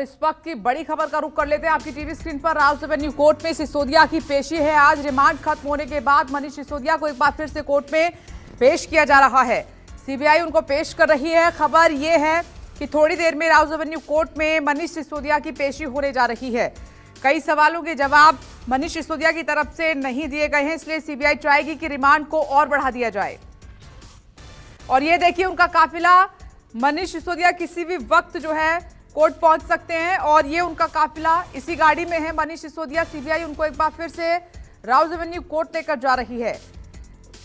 इस वक्त की बड़ी खबर का रुख कर लेते हैं आपकी टीवी स्क्रीन पर। राउस एवेन्यू कोर्ट में सिसोदिया की पेशी है। आज रिमांड खत्म होने के बाद मनीष सिसोदिया को एक बार फिर से कोर्ट में पेश किया जा रहा है। सीबीआई उनको पेश कर रही है। खबर यह है कि थोड़ी देर में राउस एवेन्यू कोर्ट में मनीष सिसोदिया की पेशी होने जा रही है। कई सवालों के जवाब मनीष सिसोदिया की तरफ से नहीं दिए गए हैं, इसलिए सीबीआई चाहेगी कि रिमांड को और बढ़ा दिया जाए। और ये देखिए उनका काफिला, मनीष सिसोदिया किसी भी वक्त जो है कोर्ट पहुंच सकते हैं और ये उनका काफिला इसी गाड़ी में है। मनीष सिसोदिया, सीबीआई उनको एक बार फिर से राउस एवेन्यू कोर्ट लेकर जा रही है।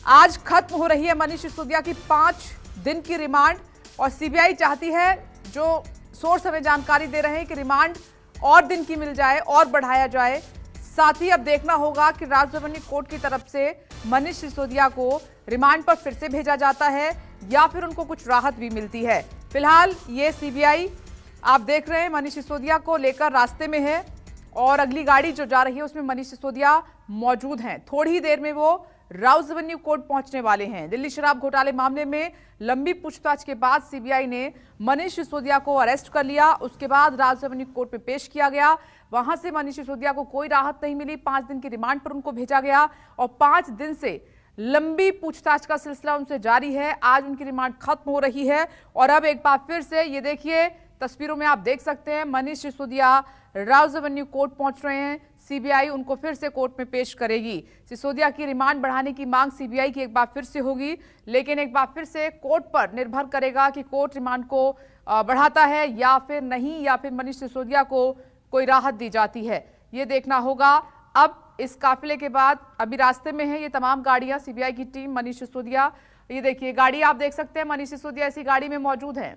आज खत्म हो रही है मनीष सिसोदिया की 5 दिन की रिमांड और सीबीआई चाहती है, जो सोर्स हमें जानकारी दे रहे हैं, कि रिमांड और दिन की मिल जाए और बढ़ाया जाए। साथ ही अब देखना होगा कि राउस एवेन्यू कोर्ट की तरफ से मनीष सिसोदिया को रिमांड पर फिर से भेजा जाता है या फिर उनको कुछ राहत भी मिलती है। फिलहाल ये सीबीआई आप देख रहे हैं मनीष सिसोदिया को लेकर रास्ते में है और अगली गाड़ी जो जा रही है उसमें मनीष सिसोदिया मौजूद हैं। थोड़ी ही देर में वो राउस एवेन्यू कोर्ट पहुंचने वाले हैं। दिल्ली शराब घोटाले मामले में लंबी पूछताछ के बाद सीबीआई ने मनीष सिसोदिया को अरेस्ट कर लिया। उसके बाद राउस एवेन्यू कोर्ट में पेश किया गया। वहां से मनीष सिसोदिया को कोई राहत नहीं मिली। 5 दिन की रिमांड पर उनको भेजा गया और 5 दिन से लंबी पूछताछ का सिलसिला उनसे जारी है। आज उनकी रिमांड खत्म हो रही है और अब एक बार फिर से ये देखिए तस्वीरों में आप देख सकते हैं Manish Sisodia Rouse Avenue court पहुंच रहे हैं। सीबीआई उनको फिर से कोर्ट में पेश करेगी। सिसोदिया की रिमांड बढ़ाने की मांग सीबीआई की एक बार फिर से होगी, लेकिन एक बार फिर से कोर्ट पर निर्भर करेगा कि कोर्ट रिमांड को बढ़ाता है या फिर नहीं, या फिर मनीष सिसोदिया को कोई राहत दी जाती है। ये देखना होगा। अब इस काफिले के बाद अभी रास्ते में है ये तमाम गाड़ियां, सीबीआई की टीम, मनीष सिसोदिया, ये देखिए गाड़ी आप देख सकते हैं, मनीष सिसोदिया इसी गाड़ी में मौजूद है।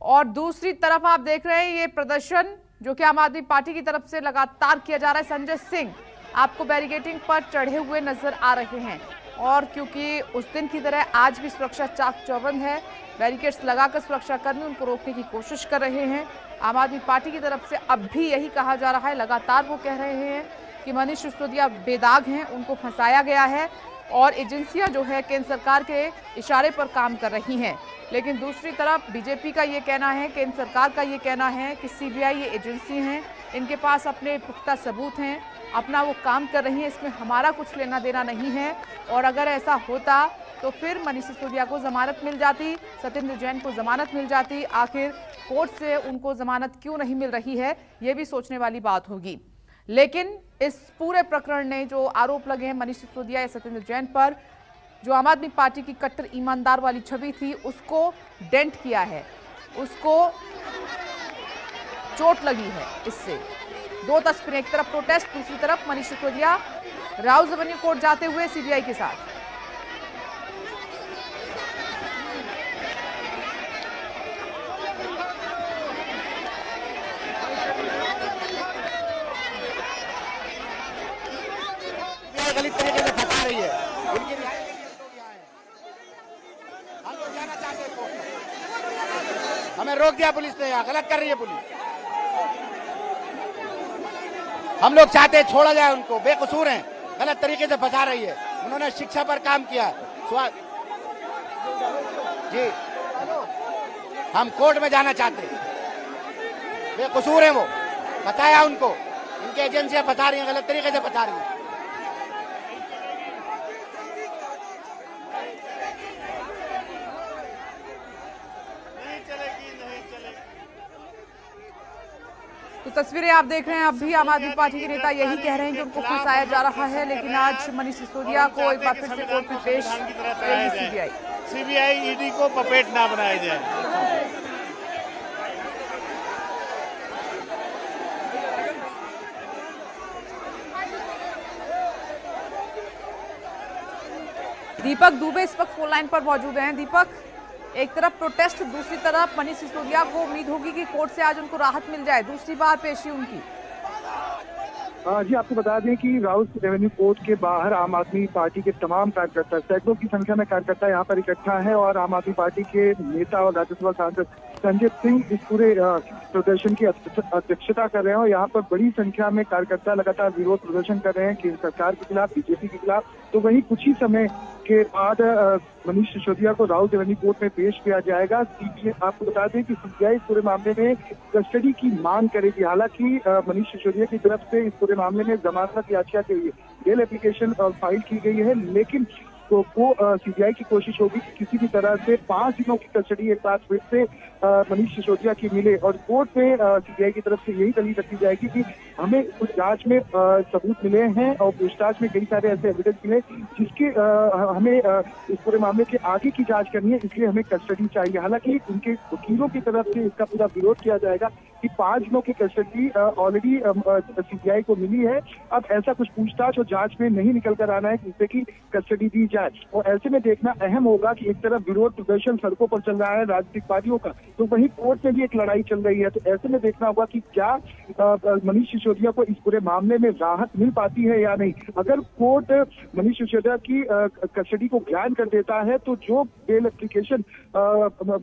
और दूसरी तरफ आप देख रहे हैं ये प्रदर्शन जो कि आम आदमी पार्टी की तरफ से लगातार किया जा रहा है। संजय सिंह आपको बैरिकेडिंग पर चढ़े हुए नजर आ रहे हैं और क्योंकि उस दिन की तरह आज भी सुरक्षा चाक चौबंद है, बैरिकेड्स लगाकर सुरक्षाकर्मी उनको रोकने की कोशिश कर रहे हैं। आम आदमी पार्टी की तरफ से अब भी यही कहा जा रहा है, लगातार वो कह रहे हैं कि मनीष सिसोदिया बेदाग हैं, उनको फंसाया गया है और एजेंसियां जो है केंद्र सरकार के इशारे पर काम कर रही हैं। लेकिन दूसरी तरफ बीजेपी का ये कहना है, केंद्र सरकार का ये कहना है कि सीबीआई ये एजेंसी हैं, इनके पास अपने पुख्ता सबूत हैं, अपना वो काम कर रही है, इसमें हमारा कुछ लेना देना नहीं है। और अगर ऐसा होता तो फिर मनीष सिसोदिया को जमानत मिल जाती, सत्येंद्र जैन को जमानत मिल जाती। आखिर कोर्ट से उनको जमानत क्यों नहीं मिल रही है, ये भी सोचने वाली बात होगी। लेकिन इस पूरे प्रकरण ने जो आरोप लगे हैं मनीष सिसोदिया या सत्येंद्र जैन पर, जो आम आदमी पार्टी की कट्टर ईमानदार वाली छवि थी उसको डेंट किया है, उसको चोट लगी है। इससे दो तस्वीरें, एक तरफ प्रोटेस्ट, दूसरी तरफ Manish Sisodia Rouse Avenue court जाते हुए सीबीआई के साथ। गलत तरीके से फंसा रही है, उनकी रिहाई के लिए लोग यहाँ हैं। हम लोग जाना चाहते हैं कोर्ट में, हमें रोक दिया पुलिस ने, यहाँ गलत कर रही है पुलिस। हम लोग चाहते हैं छोड़ा जाए उनको, बेकसूर हैं, गलत तरीके से फंसा रही है। उन्होंने शिक्षा पर काम किया जी, हम कोर्ट में जाना चाहते हैं, बेकसूर हैं वो, बताया उनको, इनकी एजेंसियां बता रही हैं, गलत तरीके से बता रही हैं। तो तस्वीरें आप देख रहे हैं, अब भी आम आदमी पार्टी के नेता यही कह रहे हैं कि उनको फंसाया जा रहा है। लेकिन आज मनीष सिसोदिया को एक बार फिर से कोर्ट में पेश करेगी सीबीआई ईडी को पपेट ना बनाया जाए। दीपक दुबे इस वक्त फोन लाइन पर मौजूद हैं। दीपक, एक तरफ प्रोटेस्ट, दूसरी तरफ मनीष सिसोदिया को उम्मीद होगी कि कोर्ट से आज उनको राहत मिल जाए, दूसरी बार पेशी उनकी। जी आपको बता दें कि राउस एवेन्यू कोर्ट के बाहर आम आदमी पार्टी के तमाम कार्यकर्ता, सैकड़ों की संख्या में कार्यकर्ता यहाँ पर इकट्ठा है और आम आदमी पार्टी के नेता और राज्यसभा सांसद संजय सिंह इस पूरे प्रदर्शन की अध्यक्षता कर रहे हैं और यहाँ पर बड़ी संख्या में कार्यकर्ता लगातार विरोध प्रदर्शन कर रहे हैं केंद्र सरकार के खिलाफ, बीजेपी के खिलाफ। तो वहीं कुछ ही समय के बाद मनीष सिसोदिया को राउत रेवेन्यू कोर्ट में पेश किया जाएगा। आपको बता दें कि सीबीआई इस पूरे मामले में कस्टडी की मांग करेगी। हालांकि मनीष सिसोदिया की तरफ से इस पूरे मामले में जमानत याचिका के लिए बेल एप्लीकेशन फाइल की गई है, लेकिन तो वो सीबीआई की कोशिश होगी कि किसी भी तरह से 5 दिनों की कस्टडी एक बार फिर से मनीष सिसोदिया की मिले और कोर्ट में सीबीआई की तरफ से यही दलील रखी जाएगी कि हमें उस जांच में सबूत मिले हैं और पूछताछ में कई सारे ऐसे एविडेंस मिले जिसके हमें इस पूरे मामले के आगे की जांच करनी है, इसलिए हमें कस्टडी चाहिए। हालांकि उनके वकीलों की तरफ से इसका पूरा विरोध किया जाएगा कि 5 दिनों की कस्टडी ऑलरेडी सीबीआई को मिली है, अब ऐसा कुछ पूछताछ और जांच में नहीं निकल कर आना है जिससे कि कस्टडी दी जाए। और ऐसे में देखना अहम होगा कि एक तरफ विरोध प्रदर्शन सड़कों पर चल रहा है राजनीतिक पार्टियों का, तो वहीं कोर्ट में भी एक लड़ाई चल रही है। तो ऐसे में देखना होगा कि क्या मनीष सिसोदिया को इस पूरे मामले में राहत मिल पाती है या नहीं। अगर कोर्ट मनीष सिसोदिया की कस्टडी को ग्रांट कर देता है तो जो बेल एप्लीकेशन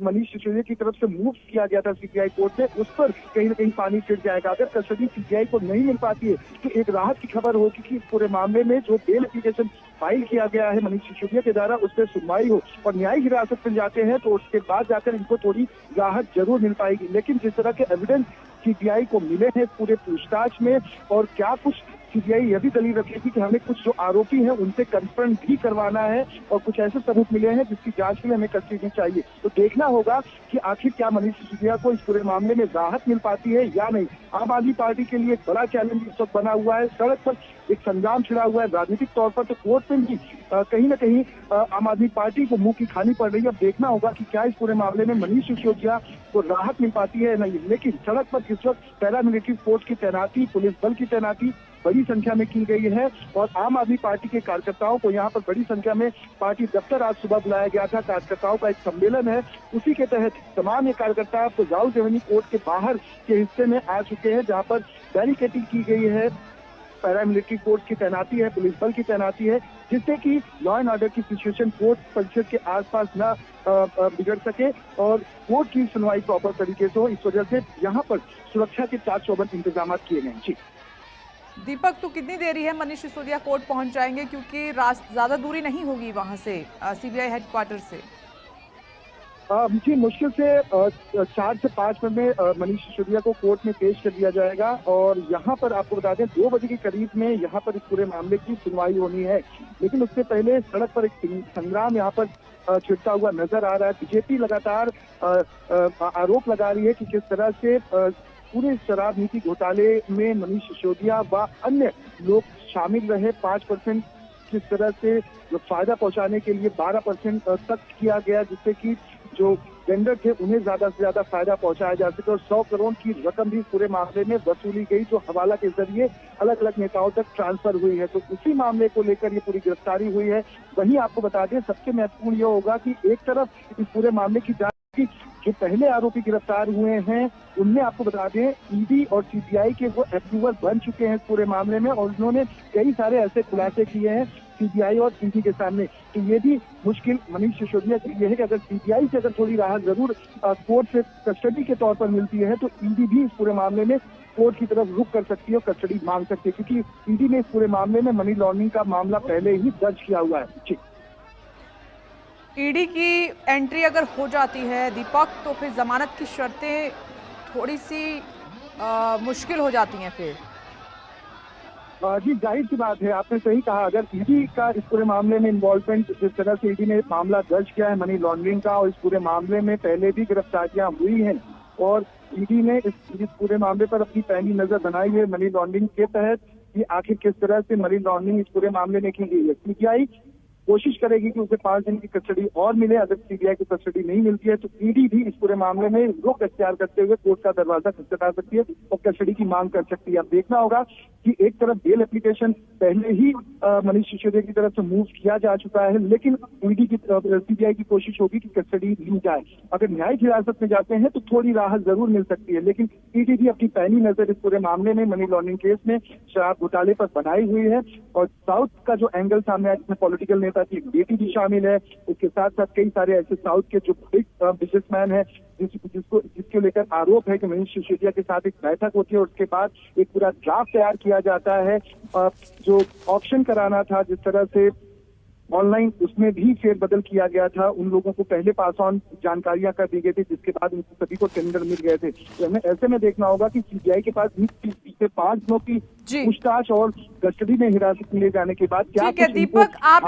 मनीष सिसोदिया की तरफ से मूव किया गया था सीबीआई कोर्ट में, उस पर कहीं ना कहीं पानी फिर जाएगा। अगर कस्टडी सीबीआई को नहीं मिल पाती है तो एक राहत की खबर होगी कि इस पूरे मामले में जो बेल एप्लीकेशन फाइल किया गया है मनीष सिसोदिया के द्वारा उस पर सुनवाई हो और न्यायिक हिरासत में जाते हैं तो उसके बाद जाकर इनको थोड़ी राहत जरूर मिल पाएगी। लेकिन जिस तरह के एविडेंस सीबीआई को मिले हैं पूरे पूछताछ में, और क्या कुछ सीबीआई यह भी दलील रखेगी कि हमें कुछ जो आरोपी हैं उनसे कन्फ्रंट भी करवाना है और कुछ ऐसे सबूत मिले हैं जिसकी जांच के लिए हमें कस्टडी चाहिए। तो देखना होगा कि आखिर क्या मनीष सिसोदिया को इस पूरे मामले में राहत मिल पाती है या नहीं। आम आदमी पार्टी के लिए एक बड़ा चैलेंज इस वक्त बना हुआ है, सड़क पर एक संग्राम छिड़ा हुआ है राजनीतिक तौर पर, तो कोर्ट में भी कहीं ना कहीं आम आदमी पार्टी को मुंह की खानी पड़ रही है। अब देखना होगा कि क्या इस पूरे मामले में मनीष सिसोदिया को राहत मिल पाती है या नहीं। लेकिन सड़क पर इस वक्त पैरामिलिट्री फोर्स की तैनाती, पुलिस बल की तैनाती बड़ी संख्या में की गई है और आम आदमी पार्टी के कार्यकर्ताओं को यहाँ पर बड़ी संख्या में पार्टी दफ्तर आज सुबह बुलाया गया था। कार्यकर्ताओं का एक सम्मेलन है, उसी के तहत तमाम ये कार्यकर्ता आपको राउत रेवेन्यू कोर्ट के बाहर के हिस्से में आ चुके हैं जहाँ पर बैरिकेडिंग की गई है, पैरामिलिट्री फोर्स की तैनाती है, पुलिस बल की तैनाती है, जिससे कि लॉ एंड ऑर्डर की सिचुएशन कोर्ट परिसर के आसपास न बिगड़ सके और कोर्ट की सुनवाई प्रॉपर तरीके से हो। इस वजह से यहाँ पर सुरक्षा के 4 चौबंद इंतजाम किए गए हैं। जी दीपक, तो कितनी देरी है मनीष सिसोदिया कोर्ट पहुंच जाएंगे, क्योंकि ज्यादा दूरी नहीं होगी वहां से सीबीआई हेडक्वार्टर से? जी मुश्किल से 4 से 5 मिनट में मनीष सिसोदिया को कोर्ट में पेश कर दिया जाएगा और यहाँ पर आपको बता दें 2 बजे के करीब में यहाँ पर इस पूरे मामले की सुनवाई होनी है। लेकिन उससे पहले सड़क पर एक संग्राम यहाँ पर छिड़ता हुआ नजर आ रहा है। बीजेपी लगातार आरोप लगा रही है कि किस तरह से पूरे शराब नीति घोटाले में मनीष सिसोदिया व अन्य लोग शामिल रहे। 5% किस तरह से फायदा पहुंचाने के लिए 12% तक किया गया, जिससे कि जो वेंडर थे उन्हें ज्यादा से ज्यादा फायदा पहुंचाया जा सके और 100 करोड़ की रकम भी पूरे मामले में वसूली गई जो हवाला के जरिए अलग अलग नेताओं तक ट्रांसफर हुई है। तो उसी मामले को लेकर ये पूरी गिरफ्तारी हुई है। वहीं आपको बता दें सबसे महत्वपूर्ण ये होगा कि एक तरफ इस पूरे मामले की जांच की जो पहले आरोपी गिरफ्तार हुए हैं उनमें आपको बता दें ईडी और सीबीआई के वो अप्रूवल बन चुके हैं इस पूरे मामले में और उन्होंने कई सारे ऐसे खुलासे किए हैं सीबीआई और ईडी के सामने। तो ये भी मुश्किल मनीष सिसोदिया के लिए है कि अगर सीबीआई से अगर थोड़ी राहत जरूर कोर्ट से कस्टडी के तौर पर मिलती है तो ईडी भी इस पूरे मामले में कोर्ट की तरफ रुख कर सकती है और कस्टडी मांग सकती है, क्योंकि ईडी ने इस पूरे मामले में मनी लॉन्ड्रिंग का मामला पहले ही दर्ज किया हुआ है। जी ईडी की एंट्री अगर हो जाती है दीपक, तो फिर जमानत की शर्तें थोड़ी सी मुश्किल हो जाती हैं फिर। जी जाहिर सी बात है, आपने सही कहा। अगर ईडी का इस पूरे मामले में इन्वॉल्वमेंट, जिस तरह से ईडी ने मामला दर्ज किया है मनी लॉन्ड्रिंग का और इस पूरे मामले में पहले भी गिरफ्तारियां हुई हैं और ईडी ने इस पूरे मामले पर अपनी पहली नजर बनाई है मनी लॉन्ड्रिंग के तहत कि आखिर किस तरह से मनी लॉन्ड्रिंग इस पूरे मामले में की गई है। सीबीआई कोशिश करेगी कि उसे 5 दिन की कस्टडी और मिले। अगर सीबीआई को कस्टडी नहीं मिलती है तो ईडी भी इस पूरे मामले में रुख अख्तियार करते हुए कोर्ट का दरवाजा खटखटा सकती है और कस्टडी की मांग कर सकती है। अब देखना होगा कि एक तरफ बेल एप्लीकेशन पहले ही मनीष सिसोदिया की तरफ से मूव किया जा चुका है, लेकिन ईडी की सीबीआई की कोशिश होगी कि कस्टडी ली जाए। अगर न्यायिक हिरासत में जाते हैं तो थोड़ी राहत जरूर मिल सकती है, लेकिन ईडी भी अपनी पहली नजर इस पूरे मामले में मनी लॉन्ड्रिंग केस में शराब घोटाले पर बनाई हुई है और साउथ का जो एंगल सामने आया जिसमें पॉलिटिकल नेता साथ एक बेटी भी शामिल है। उसके साथ साथ कई सारे ऐसे साउथ के जो बिग बिजनेसमैन है जिसको लेकर आरोप है कि मनीष सिसोदिया के साथ एक बैठक होती है और उसके बाद एक पूरा ड्राफ्ट तैयार किया जाता है। जो ऑप्शन कराना था जिस तरह से ऑनलाइन, उसमें भी फेरबदल किया गया था। उन लोगों को पहले पास ऑन जानकारियां कर दी गई थी जिसके बाद उन सभी को टेंडर मिल गए थे। तो हमें ऐसे में देखना होगा कि सीबीआई के पास पिछले 5 दिनों की पूछताछ और कस्टडी में हिरासत में ले जाने के बाद क्या ठीक है दीपक, आप